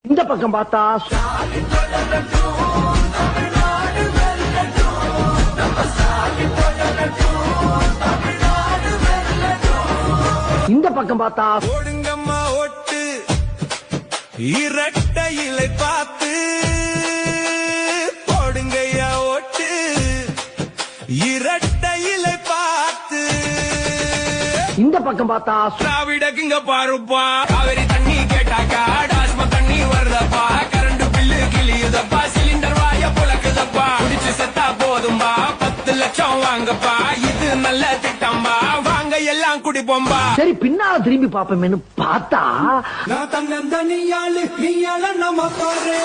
இந்த பக்கம் பார்த்தா இந்த பக்கம் பார்த்தா ஓடுங்கம்மா ஓட்டு இரட்டை இலை பார்த்து போடுங்கய்யா ஓட்டு இரட்டை இலை பார்த்து இந்த பக்கம் பார்த்தா திராவிடக்குங்க பாருப்பா காவிரி தண்ணி கேட்டாக்கா டாஸ்மா தண்ணி வருதப்பா கரண்ட் பில்லு கிளியுதப்பா சிலிண்டர் வாய புழக்குதப்பா குடிச்சு செத்தா போதும்பா 10 லட்சம் வாங்கப்பா இது நல்ல திட்டம்பா வாங்க எல்லாம் குடிப்போம்பா. சரி பின்னால திரும்பி பாப்போமேனு பார்த்தா நான் தன்னந்தனியாளு நீயால நம்ம பாரு